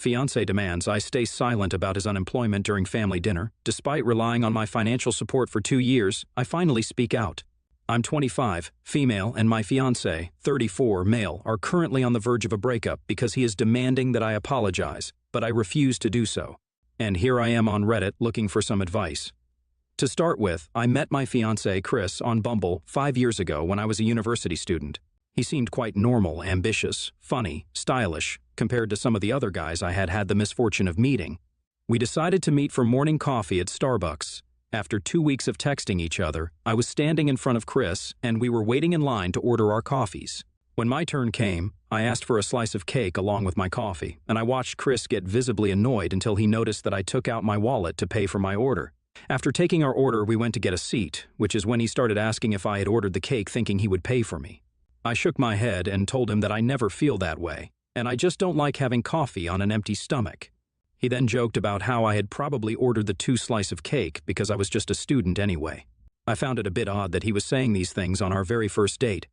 Fiancé demands I stay silent about his unemployment during family dinner. Despite relying on my financial support for 2 years, I finally speak out. I'm 25, female, and my fiancé, 34, male, are currently on the verge of a breakup because he is demanding that I apologize, but I refuse to do so. And here I am on Reddit looking for some advice. To start with, I met my fiancé, Chris, on Bumble 5 years ago when I was a university student. He seemed quite normal, ambitious, funny, stylish, compared to some of the other guys I had had the misfortune of meeting. We decided to meet for morning coffee at Starbucks. After 2 weeks of texting each other, I was standing in front of Chris, and we were waiting in line to order our coffees. When my turn came, I asked for a slice of cake along with my coffee, and I watched Chris get visibly annoyed until he noticed that I took out my wallet to pay for my order. After taking our order, we went to get a seat, which is when he started asking if I had ordered the cake thinking he would pay for me. I shook my head and told him that I never feel that way, and I just don't like having coffee on an empty stomach. He then joked about how I had probably ordered the 2 slices of cake because I was just a student anyway. I found it a bit odd that he was saying these things on our very first date.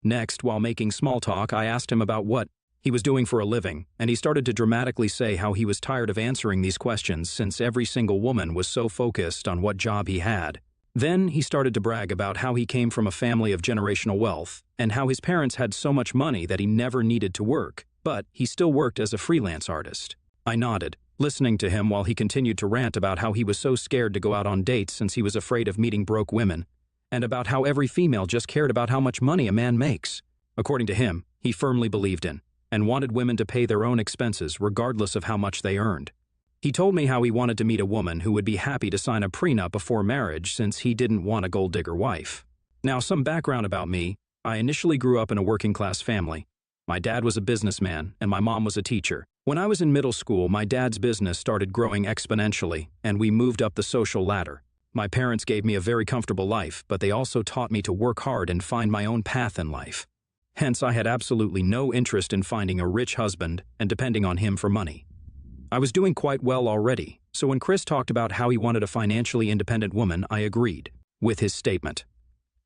Next, while making small talk, I asked him about what he was doing for a living, and he started to dramatically say how he was tired of answering these questions since every single woman was so focused on what job he had. Then he started to brag about how he came from a family of generational wealth and how his parents had so much money that he never needed to work, but he still worked as a freelance artist. I nodded, listening to him while he continued to rant about how he was so scared to go out on dates since he was afraid of meeting broke women, and about how every female just cared about how much money a man makes. According to him, he firmly believed in and wanted women to pay their own expenses regardless of how much they earned. He told me how he wanted to meet a woman who would be happy to sign a prenup before marriage since he didn't want a gold digger wife. Now, some background about me. I initially grew up in a working-class family. My dad was a businessman and my mom was a teacher. When I was in middle school, my dad's business started growing exponentially and we moved up the social ladder. My parents gave me a very comfortable life, but they also taught me to work hard and find my own path in life. Hence, I had absolutely no interest in finding a rich husband and depending on him for money. I was doing quite well already, so when Chris talked about how he wanted a financially independent woman, I agreed with his statement.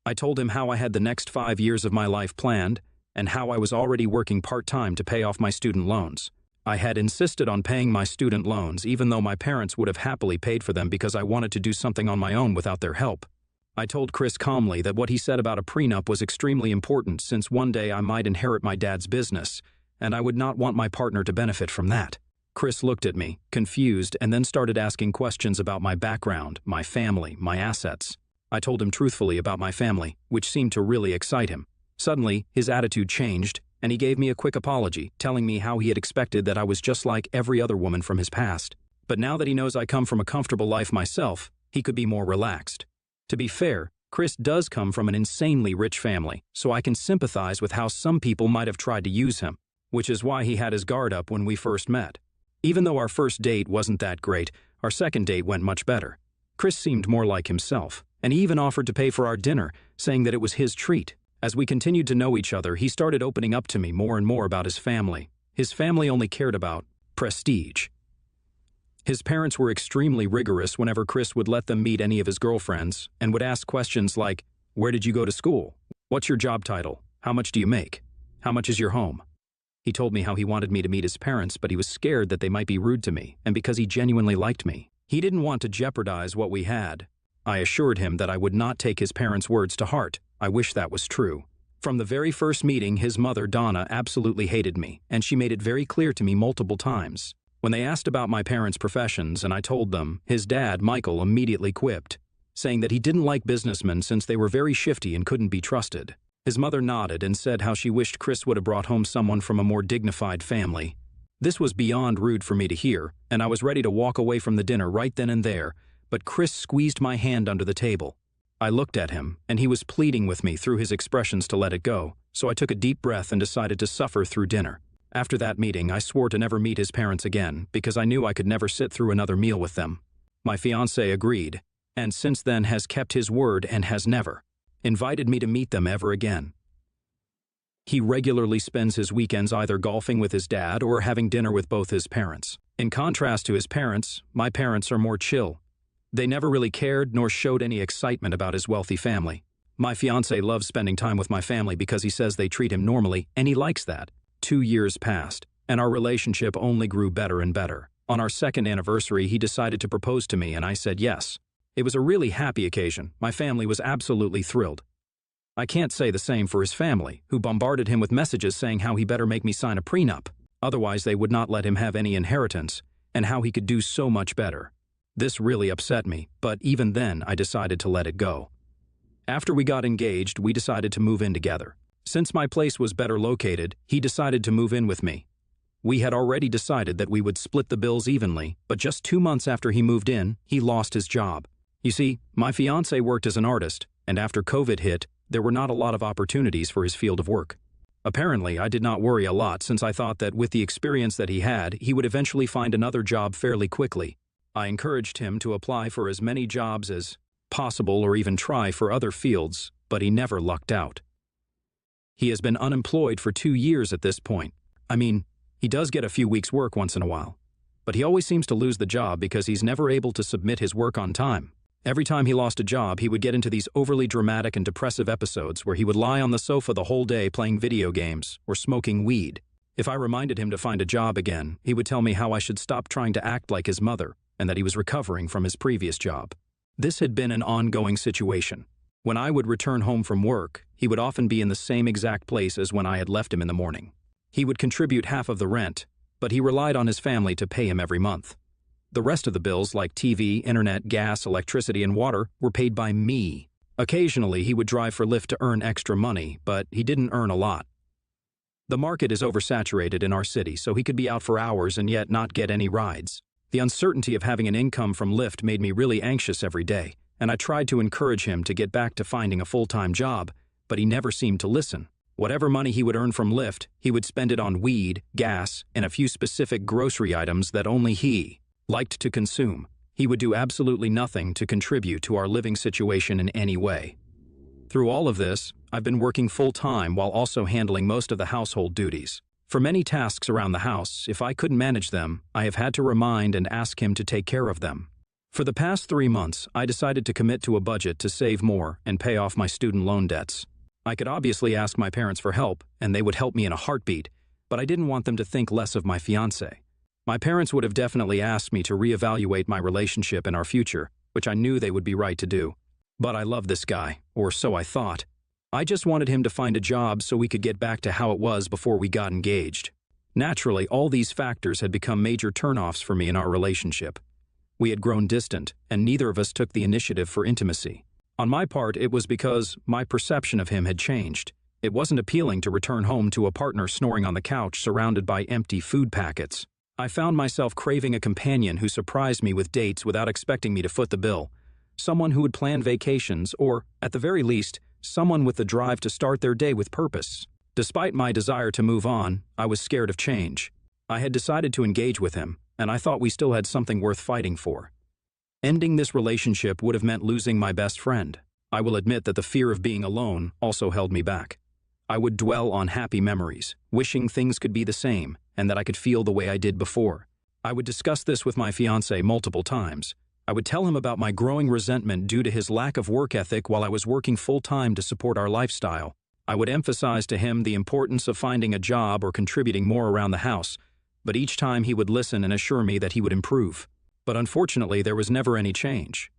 I told him how I had the next 5 years of my life planned and how I was already working part-time to pay off my student loans. I had insisted on paying my student loans even though my parents would have happily paid for them because I wanted to do something on my own without their help. I told Chris calmly that what he said about a prenup was extremely important since one day I might inherit my dad's business, and I would not want my partner to benefit from that. Chris looked at me, confused, and then started asking questions about my background, my family, my assets. I told him truthfully about my family, which seemed to really excite him. Suddenly, his attitude changed, and he gave me a quick apology, telling me how he had expected that I was just like every other woman from his past. But now that he knows I come from a comfortable life myself, he could be more relaxed. To be fair, Chris does come from an insanely rich family, so I can sympathize with how some people might have tried to use him, which is why he had his guard up when we first met. Even though our first date wasn't that great, our second date went much better. Chris seemed more like himself, and he even offered to pay for our dinner, saying that it was his treat. As we continued to know each other, he started opening up to me more and more about his family. His family only cared about prestige. His parents were extremely rigorous whenever Chris would let them meet any of his girlfriends and would ask questions like, "Where did you go to school? What's your job title? How much do you make? How much is your home?" He told me how he wanted me to meet his parents, but he was scared that they might be rude to me, and because he genuinely liked me. He didn't want to jeopardize what we had. I assured him that I would not take his parents' words to heart. I wish that was true. From the very first meeting, his mother, Donna, absolutely hated me, and she made it very clear to me multiple times. When they asked about my parents' professions and I told them, his dad, Michael, immediately quipped, saying that he didn't like businessmen since they were very shifty and couldn't be trusted. His mother nodded and said how she wished Chris would have brought home someone from a more dignified family. This was beyond rude for me to hear, and I was ready to walk away from the dinner right then and there, but Chris squeezed my hand under the table. I looked at him, and he was pleading with me through his expressions to let it go, so I took a deep breath and decided to suffer through dinner. After that meeting, I swore to never meet his parents again because I knew I could never sit through another meal with them. My fiancé agreed, and since then has kept his word and has never invited me to meet them ever again. He regularly spends his weekends either golfing with his dad or having dinner with both his parents. In contrast to his parents, my parents are more chill. They never really cared nor showed any excitement about his wealthy family. My fiancé loves spending time with my family because he says they treat him normally, and he likes that. 2 years passed, and our relationship only grew better and better. On our second anniversary, he decided to propose to me, and I said yes. It was a really happy occasion. My family was absolutely thrilled. I can't say the same for his family, who bombarded him with messages saying how he better make me sign a prenup, otherwise they would not let him have any inheritance, and how he could do so much better. This really upset me, but even then I decided to let it go. After we got engaged, we decided to move in together. Since my place was better located, he decided to move in with me. We had already decided that we would split the bills evenly, but just 2 months after he moved in, he lost his job. You see, my fiancé worked as an artist, and after COVID hit, there were not a lot of opportunities for his field of work. Apparently, I did not worry a lot since I thought that with the experience that he had, he would eventually find another job fairly quickly. I encouraged him to apply for as many jobs as possible or even try for other fields, but he never lucked out. He has been unemployed for 2 years at this point. I mean, he does get a few weeks' work once in a while, but he always seems to lose the job because he's never able to submit his work on time. Every time he lost a job, he would get into these overly dramatic and depressive episodes where he would lie on the sofa the whole day playing video games or smoking weed. If I reminded him to find a job again, he would tell me how I should stop trying to act like his mother and that he was recovering from his previous job. This had been an ongoing situation. When I would return home from work, he would often be in the same exact place as when I had left him in the morning. He would contribute half of the rent, but he relied on his family to pay him every month. The rest of the bills, like TV, internet, gas, electricity, and water, were paid by me. Occasionally, he would drive for Lyft to earn extra money, but he didn't earn a lot. The market is oversaturated in our city, so he could be out for hours and yet not get any rides. The uncertainty of having an income from Lyft made me really anxious every day, and I tried to encourage him to get back to finding a full-time job, but he never seemed to listen. Whatever money he would earn from Lyft, he would spend it on weed, gas, and a few specific grocery items that only he liked to consume. He would do absolutely nothing to contribute to our living situation in any way. Through all of this, I've been working full-time while also handling most of the household duties. For many tasks around the house, if I couldn't manage them, I have had to remind and ask him to take care of them. For the past 3 months, I decided to commit to a budget to save more and pay off my student loan debts. I could obviously ask my parents for help, and they would help me in a heartbeat, but I didn't want them to think less of my fiancé. My parents would have definitely asked me to reevaluate my relationship and our future, which I knew they would be right to do. But I love this guy, or so I thought. I just wanted him to find a job so we could get back to how it was before we got engaged. Naturally, all these factors had become major turnoffs for me in our relationship. We had grown distant, and neither of us took the initiative for intimacy. On my part, it was because my perception of him had changed. It wasn't appealing to return home to a partner snoring on the couch surrounded by empty food packets. I found myself craving a companion who surprised me with dates without expecting me to foot the bill. Someone who would plan vacations, or, at the very least, someone with the drive to start their day with purpose. Despite my desire to move on, I was scared of change. I had decided to engage with him, and I thought we still had something worth fighting for. Ending this relationship would have meant losing my best friend. I will admit that the fear of being alone also held me back. I would dwell on happy memories, wishing things could be the same, and that I could feel the way I did before. I would discuss this with my fiancé multiple times. I would tell him about my growing resentment due to his lack of work ethic while I was working full-time to support our lifestyle. I would emphasize to him the importance of finding a job or contributing more around the house, but each time he would listen and assure me that he would improve. But unfortunately, there was never any change.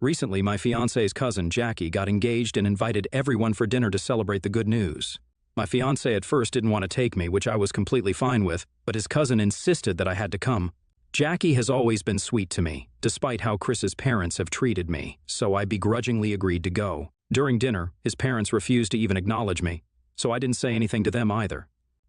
Recently, my fiancé's cousin, Jackie, got engaged and invited everyone for dinner to celebrate the good news. My fiancé at first didn't want to take me, which I was completely fine with, but his cousin insisted that I had to come. Jackie has always been sweet to me, despite how Chris's parents have treated me, so I begrudgingly agreed to go. During dinner, his parents refused to even acknowledge me, so I didn't say anything to them either.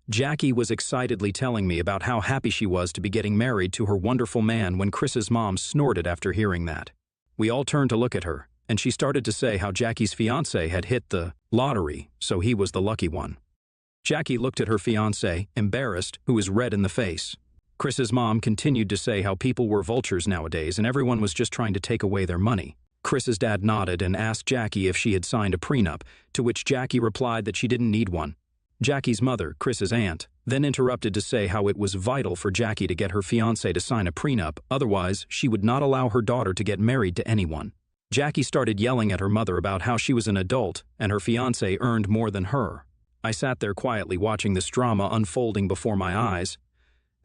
Jackie was excitedly telling me about how happy she was to be getting married to her wonderful man when Chris's mom snorted after hearing that. We all turned to look at her, and she started to say how Jackie's fiancé had hit the lottery, so he was the lucky one. Jackie looked at her fiancé, embarrassed, who was red in the face. Chris's mom continued to say how people were vultures nowadays and everyone was just trying to take away their money. Chris's dad nodded and asked Jackie if she had signed a prenup, to which Jackie replied that she didn't need one. Jackie's mother, Chris's aunt, then interrupted to say how it was vital for Jackie to get her fiancé to sign a prenup, otherwise she would not allow her daughter to get married to anyone. Jackie started yelling at her mother about how she was an adult and her fiancé earned more than her. I sat there quietly watching this drama unfolding before my eyes.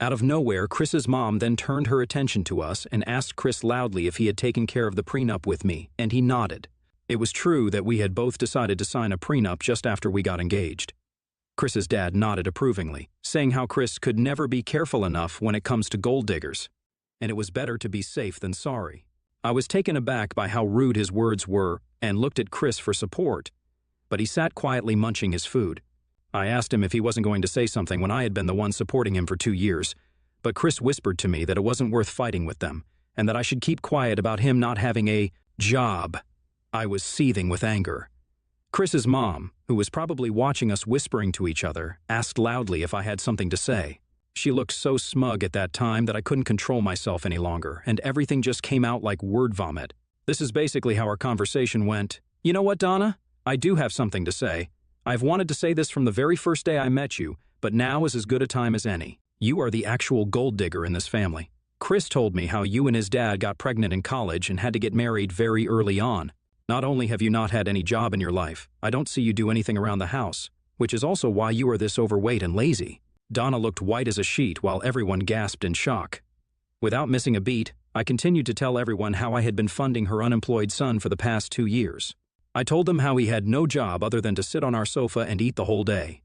Out of nowhere, Chris's mom then turned her attention to us and asked Chris loudly if he had taken care of the prenup with me, and he nodded. It was true that we had both decided to sign a prenup just after we got engaged. Chris's dad nodded approvingly, saying how Chris could never be careful enough when it comes to gold diggers, and it was better to be safe than sorry. I was taken aback by how rude his words were and looked at Chris for support, but he sat quietly munching his food. I asked him if he wasn't going to say something when I had been the one supporting him for 2 years, but Chris whispered to me that it wasn't worth fighting with them, and that I should keep quiet about him not having a job. I was seething with anger. Chris's mom, who was probably watching us whispering to each other, asked loudly if I had something to say. She looked so smug at that time that I couldn't control myself any longer, and everything just came out like word vomit. This is basically how our conversation went. "You know what, Donna? I do have something to say. I've wanted to say this from the very first day I met you, but now is as good a time as any. You are the actual gold digger in this family. Chris told me how you and his dad got pregnant in college and had to get married very early on. Not only have you not had any job in your life, I don't see you do anything around the house, which is also why you are this overweight and lazy." Donna looked white as a sheet while everyone gasped in shock. Without missing a beat, I continued to tell everyone how I had been funding her unemployed son for the past 2 years. I told them how he had no job other than to sit on our sofa and eat the whole day.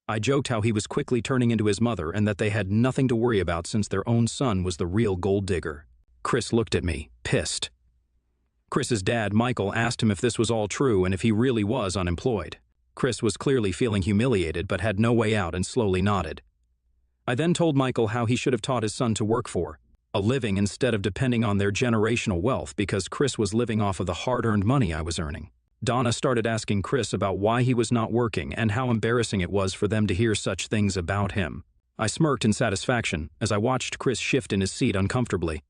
I joked how he was quickly turning into his mother and that they had nothing to worry about since their own son was the real gold digger. Chris looked at me, pissed. Chris's dad, Michael, asked him if this was all true and if he really was unemployed. Chris was clearly feeling humiliated but had no way out and slowly nodded. I then told Michael how he should have taught his son to work for a living instead of depending on their generational wealth because Chris was living off of the hard-earned money I was earning. Donna started asking Chris about why he was not working and how embarrassing it was for them to hear such things about him. I smirked in satisfaction as I watched Chris shift in his seat uncomfortably.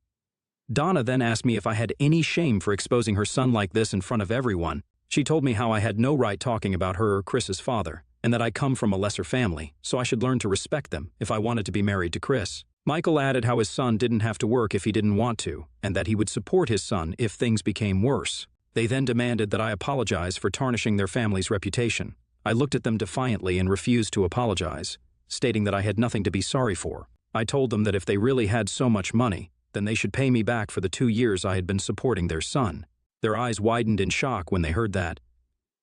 Donna then asked me if I had any shame for exposing her son like this in front of everyone. She told me how I had no right talking about her or Chris's father, and that I come from a lesser family, so I should learn to respect them if I wanted to be married to Chris. Michael added how his son didn't have to work if he didn't want to, and that he would support his son if things became worse. They then demanded that I apologize for tarnishing their family's reputation. I looked at them defiantly and refused to apologize, stating that I had nothing to be sorry for. I told them that if they really had so much money, then they should pay me back for the 2 years I had been supporting their son. Their eyes widened in shock when they heard that.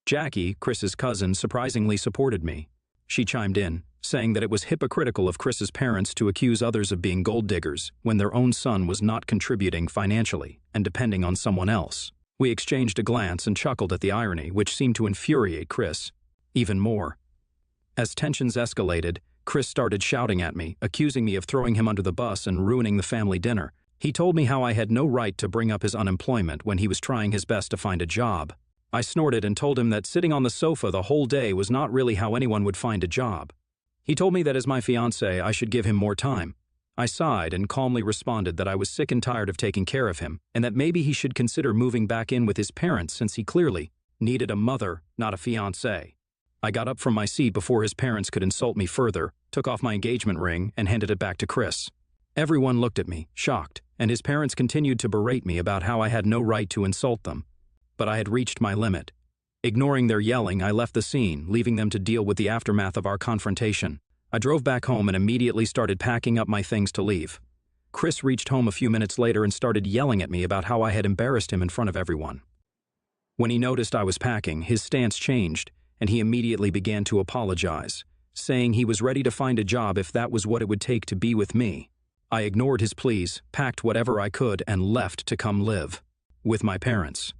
Jackie, Chris's cousin, surprisingly supported me. She chimed in, saying that it was hypocritical of Chris's parents to accuse others of being gold diggers when their own son was not contributing financially and depending on someone else. We exchanged a glance and chuckled at the irony, which seemed to infuriate Chris even more. As tensions escalated, Chris started shouting at me, accusing me of throwing him under the bus and ruining the family dinner. He told me how I had no right to bring up his unemployment when he was trying his best to find a job. I snorted and told him that sitting on the sofa the whole day was not really how anyone would find a job. He told me that as my fiancé, I should give him more time. I sighed and calmly responded that I was sick and tired of taking care of him, and that maybe he should consider moving back in with his parents since he clearly needed a mother, not a fiancé. I got up from my seat before his parents could insult me further, took off my engagement ring, and handed it back to Chris. Everyone looked at me, shocked, and his parents continued to berate me about how I had no right to insult them. But I had reached my limit. Ignoring their yelling, I left the scene, leaving them to deal with the aftermath of our confrontation. I drove back home and immediately started packing up my things to leave. Chris reached home a few minutes later and started yelling at me about how I had embarrassed him in front of everyone. When he noticed I was packing, his stance changed, and he immediately began to apologize, saying he was ready to find a job if that was what it would take to be with me. I ignored his pleas, packed whatever I could, and left to come live with my parents.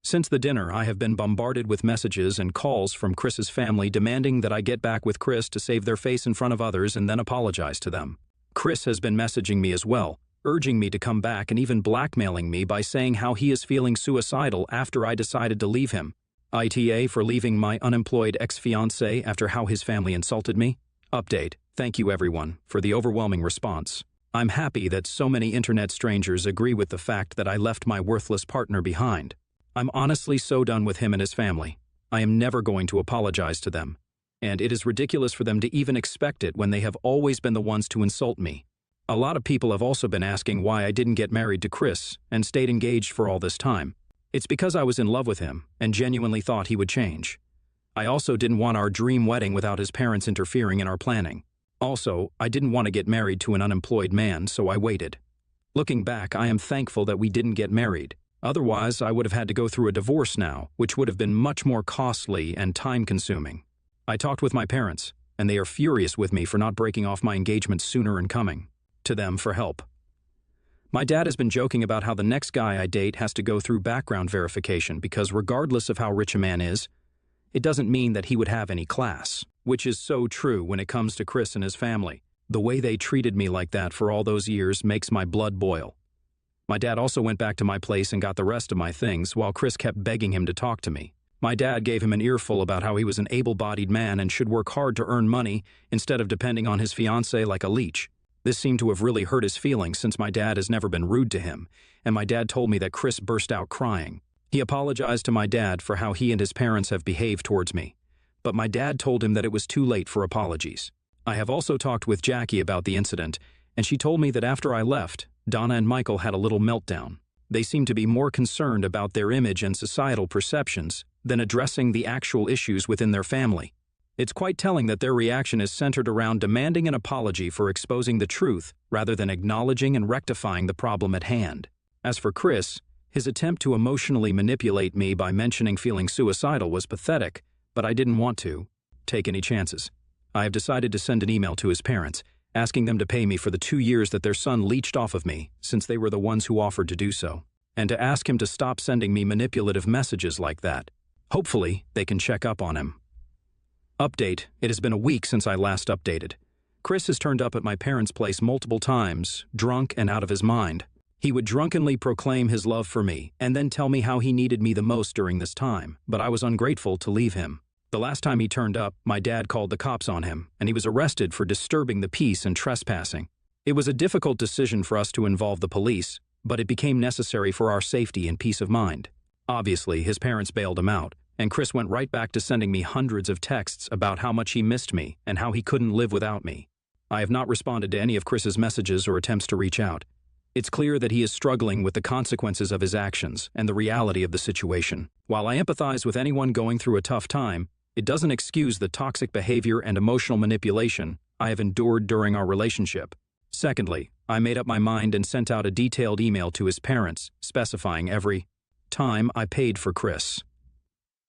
Since the dinner, I have been bombarded with messages and calls from Chris's family demanding that I get back with Chris to save their face in front of others and then apologize to them. Chris has been messaging me as well, urging me to come back and even blackmailing me by saying how he is feeling suicidal after I decided to leave him. ITA for leaving my unemployed ex-fiancé after how his family insulted me. Update. Thank you everyone for the overwhelming response. I'm happy that so many internet strangers agree with the fact that I left my worthless partner behind. I'm honestly so done with him and his family. I am never going to apologize to them. And it is ridiculous for them to even expect it when they have always been the ones to insult me. A lot of people have also been asking why I didn't get married to Chris and stayed engaged for all this time. It's because I was in love with him and genuinely thought he would change. I also didn't want our dream wedding without his parents interfering in our planning. Also, I didn't want to get married to an unemployed man, so I waited. Looking back, I am thankful that we didn't get married. Otherwise, I would have had to go through a divorce now, which would have been much more costly and time-consuming. I talked with my parents, and they are furious with me for not breaking off my engagement sooner and coming to them for help. My dad has been joking about how the next guy I date has to go through background verification because regardless of how rich a man is, it doesn't mean that he would have any class, which is so true when it comes to Chris and his family. The way they treated me like that for all those years makes my blood boil. My dad also went back to my place and got the rest of my things while Chris kept begging him to talk to me. My dad gave him an earful about how he was an able-bodied man and should work hard to earn money instead of depending on his fiancée like a leech. This seemed to have really hurt his feelings since my dad has never been rude to him, and my dad told me that Chris burst out crying. He apologized to my dad for how he and his parents have behaved towards me, but my dad told him that it was too late for apologies. I have also talked with Jackie about the incident, and she told me that after I left, Donna and Michael had a little meltdown. They seemed to be more concerned about their image and societal perceptions than addressing the actual issues within their family. It's quite telling that their reaction is centered around demanding an apology for exposing the truth rather than acknowledging and rectifying the problem at hand. As for Chris, his attempt to emotionally manipulate me by mentioning feeling suicidal was pathetic, but I didn't want to take any chances. I have decided to send an email to his parents, asking them to pay me for the 2 years that their son leached off of me, since they were the ones who offered to do so, and to ask him to stop sending me manipulative messages like that. Hopefully, they can check up on him. Update: it has been a week since I last updated. Chris has turned up at my parents' place multiple times, drunk and out of his mind. He would drunkenly proclaim his love for me and then tell me how he needed me the most during this time, but I was ungrateful to leave him. The last time he turned up, my dad called the cops on him, and he was arrested for disturbing the peace and trespassing. It was a difficult decision for us to involve the police, but it became necessary for our safety and peace of mind. Obviously, his parents bailed him out, and Chris went right back to sending me hundreds of texts about how much he missed me and how he couldn't live without me. I have not responded to any of Chris's messages or attempts to reach out. It's clear that he is struggling with the consequences of his actions and the reality of the situation. While I empathize with anyone going through a tough time, it doesn't excuse the toxic behavior and emotional manipulation I have endured during our relationship. Secondly, I made up my mind and sent out a detailed email to his parents, specifying every time I paid for Chris.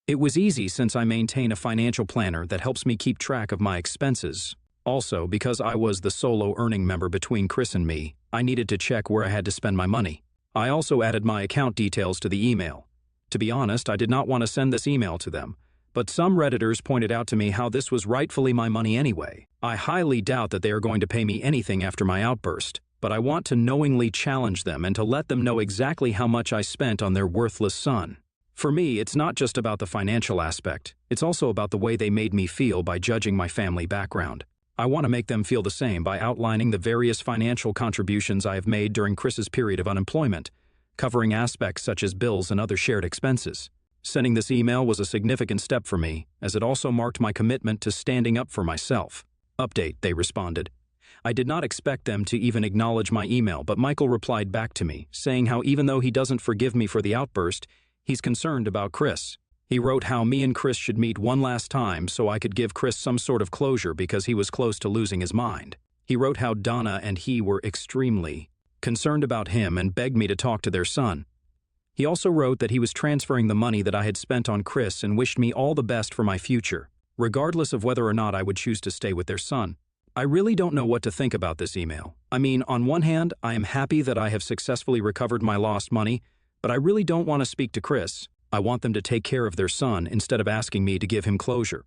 It was easy since I maintain a financial planner that helps me keep track of my expenses. Also, because I was the solo earning member between Chris and me, I needed to check where I had to spend my money. I also added my account details to the email. To be honest, I did not want to send this email to them, but some Redditors pointed out to me how this was rightfully my money anyway. I highly doubt that they are going to pay me anything after my outburst, but I want to knowingly challenge them and to let them know exactly how much I spent on their worthless son. For me, it's not just about the financial aspect, it's also about the way they made me feel by judging my family background. I want to make them feel the same by outlining the various financial contributions I have made during Chris's period of unemployment, covering aspects such as bills and other shared expenses. Sending this email was a significant step for me, as it also marked my commitment to standing up for myself. Update, they responded. I did not expect them to even acknowledge my email, but Michael replied back to me, saying how even though he doesn't forgive me for the outburst, he's concerned about Chris. He wrote how me and Chris should meet one last time so I could give Chris some sort of closure because he was close to losing his mind. He wrote how Donna and he were extremely concerned about him and begged me to talk to their son. He also wrote that he was transferring the money that I had spent on Chris and wished me all the best for my future, regardless of whether or not I would choose to stay with their son. I really don't know what to think about this email. I mean, on one hand, I am happy that I have successfully recovered my lost money, but I really don't want to speak to Chris. I want them to take care of their son instead of asking me to give him closure.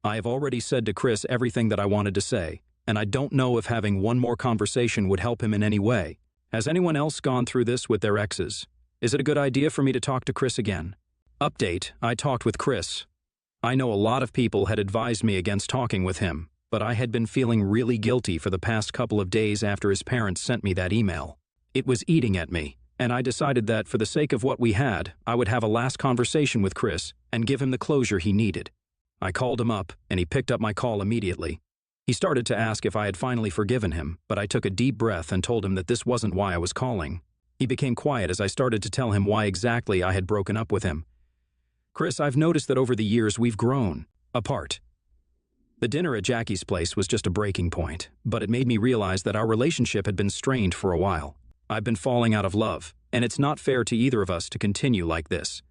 I have already said to Chris everything that I wanted to say, and I don't know if having one more conversation would help him in any way. Has anyone else gone through this with their exes? Is it a good idea for me to talk to Chris again? Update, I talked with Chris. I know a lot of people had advised me against talking with him, but I had been feeling really guilty for the past couple of days after his parents sent me that email. It was eating at me, and I decided that for the sake of what we had, I would have a last conversation with Chris and give him the closure he needed. I called him up, and he picked up my call immediately. He started to ask if I had finally forgiven him, but I took a deep breath and told him that this wasn't why I was calling. He became quiet as I started to tell him why exactly I had broken up with him. Chris, I've noticed that over the years we've grown apart. The dinner at Jackie's place was just a breaking point, but it made me realize that our relationship had been strained for a while. I've been falling out of love, and it's not fair to either of us to continue like this.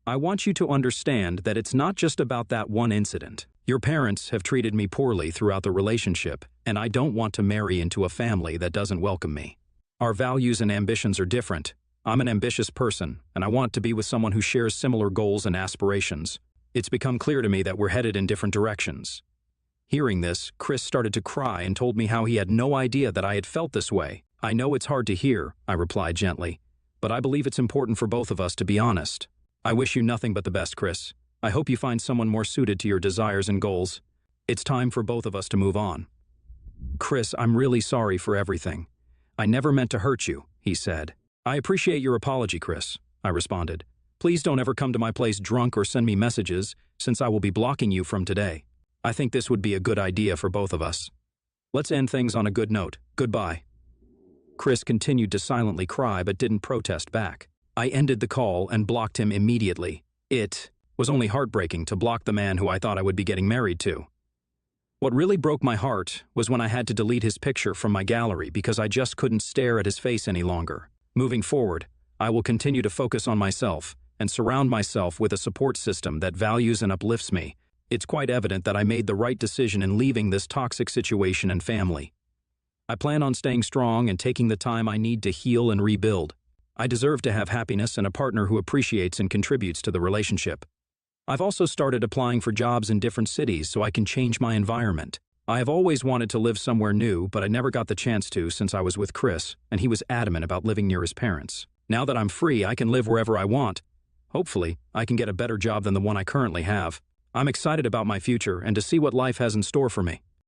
I want you to understand that it's not just about that one incident. Your parents have treated me poorly throughout the relationship, and I don't want to marry into a family that doesn't welcome me. Our values and ambitions are different. I'm an ambitious person, and I want to be with someone who shares similar goals and aspirations. It's become clear to me that we're headed in different directions. Hearing this, Chris started to cry and told me how he had no idea that I had felt this way. I know it's hard to hear, I replied gently, but I believe it's important for both of us to be honest. I wish you nothing but the best, Chris. I hope you find someone more suited to your desires and goals. It's time for both of us to move on. Chris, I'm really sorry for everything. I never meant to hurt you, he said. I appreciate your apology, Chris, I responded. Please don't ever come to my place drunk or send me messages, since I will be blocking you from today. I think this would be a good idea for both of us. Let's end things on a good note. Goodbye. Chris continued to silently cry but didn't protest back. I ended the call and blocked him immediately. It was only heartbreaking to block the man who I thought I would be getting married to. What really broke my heart was when I had to delete his picture from my gallery because I just couldn't stare at his face any longer. Moving forward, I will continue to focus on myself and surround myself with a support system that values and uplifts me. It's quite evident that I made the right decision in leaving this toxic situation and family. I plan on staying strong and taking the time I need to heal and rebuild. I deserve to have happiness and a partner who appreciates and contributes to the relationship. I've also started applying for jobs in different cities so I can change my environment. I have always wanted to live somewhere new, but I never got the chance to since I was with Chris, and he was adamant about living near his parents. Now that I'm free, I can live wherever I want. Hopefully, I can get a better job than the one I currently have. I'm excited about my future and to see what life has in store for me.